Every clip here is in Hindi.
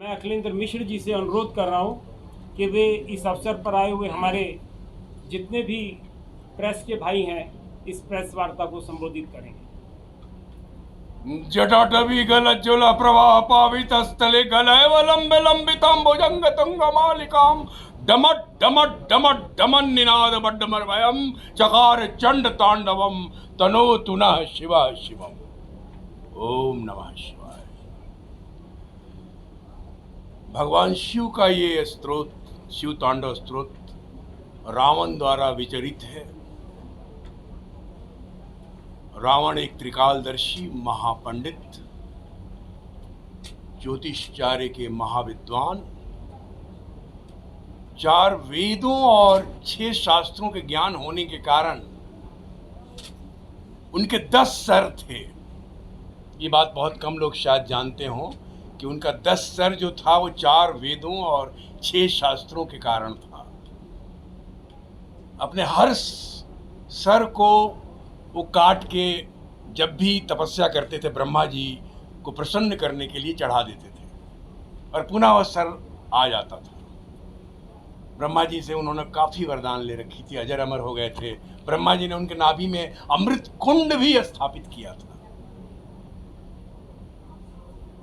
मैं अखिलेंद्र मिश्र जी से अनुरोध कर रहा हूं कि वे इस अवसर पर आए हुए हमारे जितने भी प्रेस के भाई हैं इस प्रेस वार्ता को संबोधित करेंगे। जटाटवीगलज्ज्वल प्रवाह पावितस्थले गलयवलम्बे लम्बिताम्बुजंग तुंगमालिकां डमट डमट डमट डमन निनाद बड्डमर्वयं चकार चंड तांडवम तनोतु नः शिवः शिवम्। ओम नमः शिवाय। भगवान शिव का ये स्तोत्र, शिव तांडव स्तोत्र रावण द्वारा विचरित है। रावण एक त्रिकालदर्शी महापंडित, ज्योतिषचार्य के महाविद्वान, 4 वेदों और 6 शास्त्रों के ज्ञान होने के कारण उनके 10 सर थे। ये बात बहुत कम लोग शायद जानते हों कि उनका 10 सर जो था वो 4 वेदों और 6 शास्त्रों के कारण था। अपने हर सर को वो काट के जब भी तपस्या करते थे ब्रह्मा जी को प्रसन्न करने के लिए चढ़ा देते थे और पुनः वह सर आ जाता था। ब्रह्मा जी से उन्होंने काफ़ी वरदान ले रखी थी, अजर अमर हो गए थे। ब्रह्मा जी ने उनके नाभि में अमृत कुंड भी स्थापित किया था।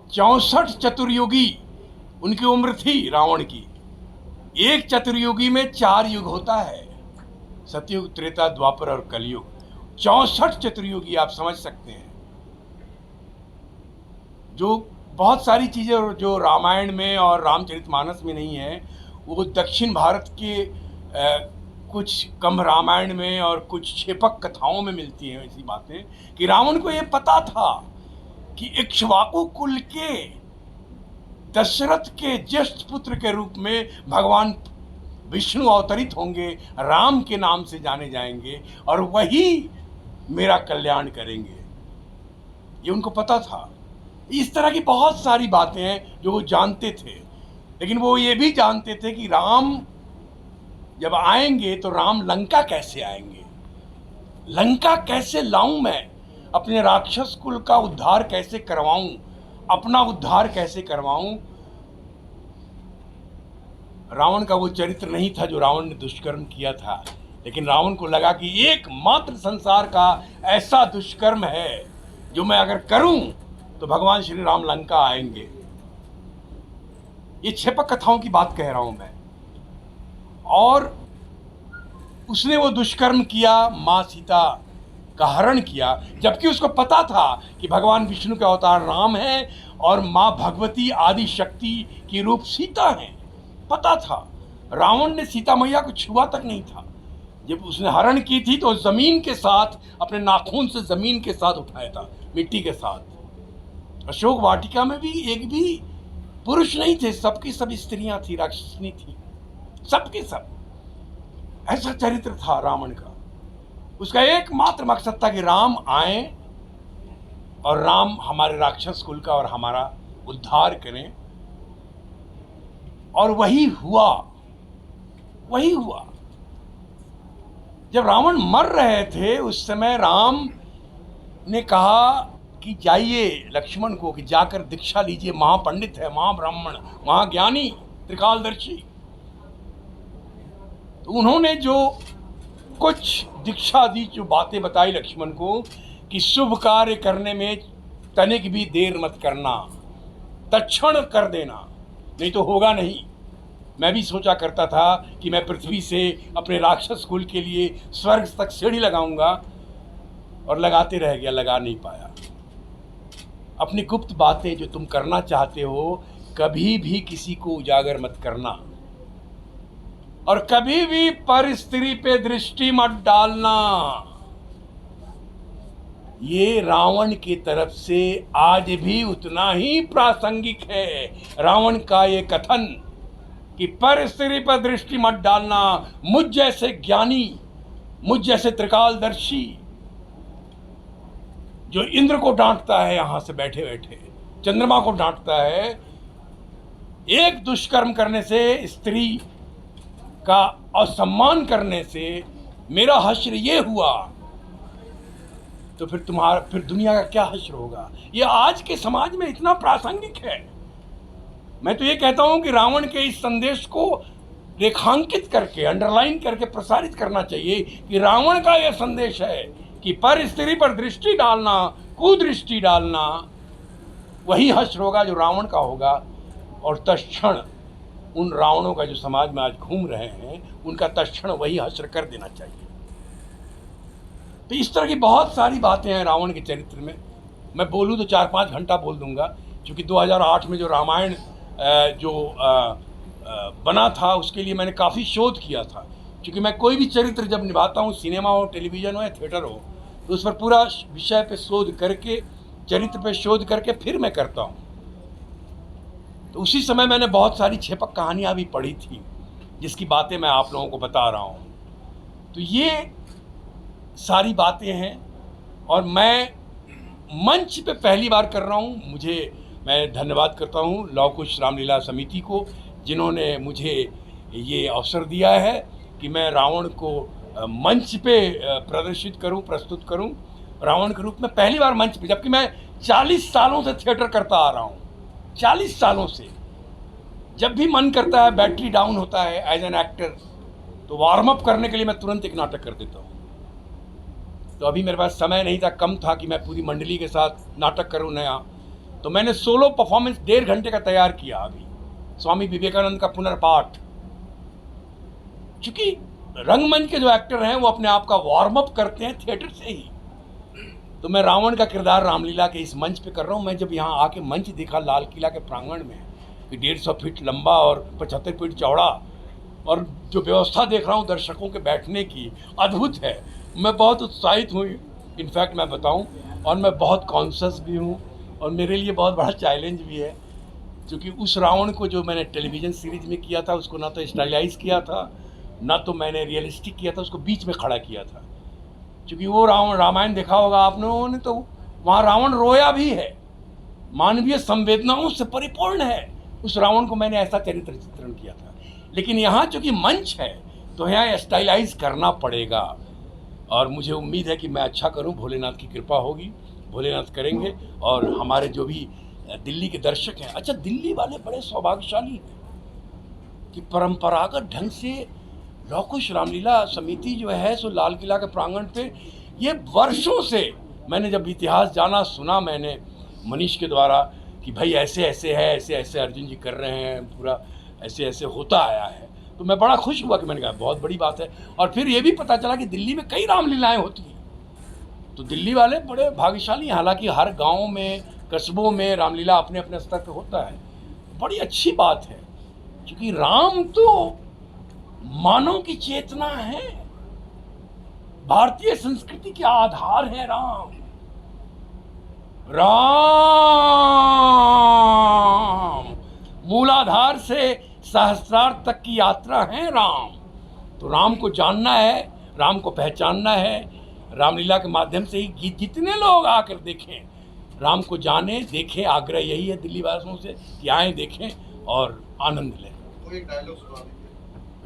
64 चतुर्युगी उनकी उम्र थी रावण की। एक चतुर्युगी में 4 युग होता है, सतयुग, त्रेता, द्वापर और कलयुग। 64 चतुर्युगी आप समझ सकते हैं। जो बहुत सारी चीज़ें जो रामायण में और रामचरितमानस में नहीं है वो दक्षिण भारत के कुछ कम रामायण में और कुछ क्षेपक कथाओं में मिलती हैं ऐसी बातें कि रावण को ये पता था कि इक्ष्वाकु कुल के दशरथ के ज्येष्ठ पुत्र के रूप में भगवान विष्णु अवतरित होंगे, राम के नाम से जाने जाएंगे और वही मेरा कल्याण करेंगे। ये उनको पता था। इस तरह की बहुत सारी बातें हैं जो वो जानते थे, लेकिन वो ये भी जानते थे कि राम जब आएंगे तो राम लंका कैसे आएंगे, लंका कैसे लाऊं मैं, अपने राक्षस कुल का उद्धार कैसे करवाऊं, अपना उद्धार कैसे करवाऊं। रावण का वो चरित्र नहीं था जो रावण ने दुष्कर्म किया था, लेकिन रावण को लगा कि एकमात्र संसार का ऐसा दुष्कर्म है जो मैं अगर करूं तो भगवान श्री राम लंका आएंगे। ये क्षेपक कथाओं की बात कह रहा हूं मैं। और उसने वो दुष्कर्म किया, मां सीता का हरण किया, जबकि उसको पता था कि भगवान विष्णु के अवतार राम है और मां भगवती आदि शक्ति की रूप सीता है। पता था। रावण ने सीता मैया को छुआ तक नहीं था। जब उसने हरण की थी तो जमीन के साथ, अपने नाखून से जमीन के साथ उठाया था, मिट्टी के साथ। अशोक वाटिका में भी एक भी पुरुष नहीं थे, सबकी सब स्त्रियां थी, राक्षसनी थी, सबके सब। ऐसा चरित्र था रावण का। उसका एकमात्र मकसद था कि राम आए और राम हमारे राक्षस कुल का और हमारा उद्धार करें। और वही हुआ, वही हुआ। जब रावण मर रहे थे उस समय राम ने कहा कि जाइए लक्ष्मण को कि जाकर दीक्षा लीजिए, महापंडित है, महाब्राह्मण, महाज्ञानी, त्रिकालदर्शी। तो उन्होंने जो कुछ दीक्षा दी, जो बातें बताई लक्ष्मण को कि शुभ कार्य करने में तनिक भी देर मत करना, तत्क्षण कर देना, नहीं तो होगा नहीं। मैं भी सोचा करता था कि मैं पृथ्वी से अपने राक्षस कुल के लिए स्वर्ग तक सीढ़ी लगाऊंगा और लगाते रह गया, लगा नहीं पाया। अपनी गुप्त बातें जो तुम करना चाहते हो कभी भी किसी को उजागर मत करना और कभी भी पर स्त्री पे दृष्टि मत डालना। ये रावण की तरफ से आज भी उतना ही प्रासंगिक है। रावण का ये कथन कि पर स्त्री पर दृष्टि मत डालना, मुझ जैसे ज्ञानी, मुझ जैसे त्रिकालदर्शी जो इंद्र को डांटता है, यहां से बैठे बैठे चंद्रमा को डांटता है, एक दुष्कर्म करने से, स्त्री का असम्मान करने से मेरा हश्र ये हुआ, तो फिर दुनिया का क्या हश्र होगा। ये आज के समाज में इतना प्रासंगिक है। मैं तो ये कहता हूं कि रावण के इस संदेश को रेखांकित करके, अंडरलाइन करके प्रसारित करना चाहिए कि रावण का यह संदेश है कि पर स्त्री पर दृष्टि डालना, कुदृष्टि डालना, वही हश्र होगा जो रावण का होगा। और तत्क्षण उन रावणों का जो समाज में आज घूम रहे हैं, उनका तत्क्षण वही हश्र कर देना चाहिए। तो इस तरह की बहुत सारी बातें हैं रावण के चरित्र में। मैं बोलूँ तो 4-5 घंटा बोल दूंगा, क्योंकि 2008 में जो रामायण बना था उसके लिए मैंने काफ़ी शोध किया था। क्योंकि मैं कोई भी चरित्र जब निभाता हूँ, सिनेमा हो, टेलीविज़न हो या थिएटर हो, तो उस पर पूरा विषय पे शोध करके, चरित्र पे शोध करके फिर मैं करता हूँ। तो उसी समय मैंने बहुत सारी छेपक कहानियाँ भी पढ़ी थी, जिसकी बातें मैं आप लोगों को बता रहा हूँ। तो ये सारी बातें हैं और मैं मंच पे पहली बार कर रहा हूँ। मैं धन्यवाद करता हूँ लव कुश रामलीला समिति को, जिन्होंने मुझे ये अवसर दिया है कि मैं रावण को मंच पे प्रदर्शित करूं, प्रस्तुत करूं। रावण के रूप में पहली बार मंच पे, जबकि मैं 40 सालों से थिएटर करता आ रहा हूं। 40 सालों से जब भी मन करता है, बैटरी डाउन होता है एज एन एक्टर, तो वार्म अप करने के लिए मैं तुरंत एक नाटक कर देता हूँ। तो अभी मेरे पास समय नहीं था, कम था कि मैं पूरी मंडली के साथ नाटक करूँ नया। तो मैंने सोलो परफॉर्मेंस 1.5 घंटे का तैयार किया अभी, स्वामी विवेकानंद का पुनर्पाठ। चूंकि रंगमंच के जो एक्टर हैं वो अपने आप का वार्म अप करते हैं थिएटर से ही, तो मैं रावण का किरदार रामलीला के इस मंच पे कर रहा हूँ। मैं जब यहाँ आके मंच देखा लाल किला के प्रांगण में कि 150 फीट लंबा और 75 फीट चौड़ा, और जो व्यवस्था देख रहा हूँ दर्शकों के बैठने की, अद्भुत है। मैं बहुत उत्साहित हूँ, इनफैक्ट मैं बताऊँ, और मैं बहुत कॉन्शियस भी हूँ, और मेरे लिए बहुत बड़ा चैलेंज भी है। क्योंकि उस रावण को जो मैंने टेलीविज़न सीरीज में किया था, उसको ना तो स्टाइलाइज किया था, ना तो मैंने रियलिस्टिक किया था, उसको बीच में खड़ा किया था। क्योंकि वो रामायण देखा होगा आप लोगों ने, तो वहाँ रावण रोया भी है, मानवीय संवेदनाओं से परिपूर्ण है। उस रावण को मैंने ऐसा चरित्र चित्रण किया था। लेकिन यहाँ चूँकि मंच है तो यहाँ स्टाइलाइज करना पड़ेगा, और मुझे उम्मीद है कि मैं अच्छा करूँ। भोलेनाथ की कृपा होगी, भोलेनाथ करेंगे। और हमारे जो भी दिल्ली के दर्शक हैं, अच्छा दिल्ली वाले बड़े सौभाग्यशाली हैं कि परंपरागत ढंग से लव कुश रामलीला समिति जो है सो लाल किला के प्रांगण पे, ये वर्षों से मैंने जब इतिहास जाना, सुना मैंने मनीष के द्वारा कि भाई ऐसे ऐसे है, ऐसे ऐसे अर्जुन जी कर रहे हैं, पूरा ऐसे ऐसे होता आया है, तो मैं बड़ा खुश हुआ कि मैंने कहा बहुत बड़ी बात है। और फिर ये भी पता चला कि दिल्ली में कई रामलीलाएँ होती हैं, तो दिल्ली वाले बड़े भाग्यशाली हैं। हालांकि हर गाँव में, कस्बों में रामलीला अपने अपने स्तर पर होता है, बड़ी अच्छी बात है। क्योंकि राम तो मानव की चेतना है, भारतीय संस्कृति के आधार है राम। मूलाधार से सहस्रार्थ तक की यात्रा है राम। तो राम को जानना है, राम को पहचानना है। रामलीला के माध्यम से ही जितने लोग आकर देखें, राम को जाने, देखें, आग्रह यही है दिल्ली वासियों से कि आएँ, देखें और आनंद लें। तो एक डायलॉग सुना दीजिए।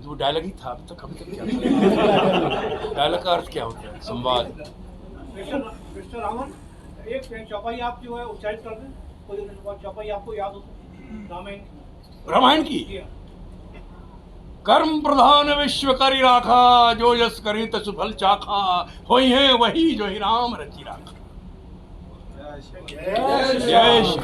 वो डायलॉग ही था अभी तक क्या डायलॉग का अर्थ क्या होता है? संवाद। मिस्टर रावण, एक चौपाई आप जो है उच्चारित कर दें, कोई चौपाई आपको याद हो रामायण की। कर्म प्रधान विश्व करी राखा, जो जस करी तसु फल चाखा, होई है वही जो ही राम रचि राखा। जय श्री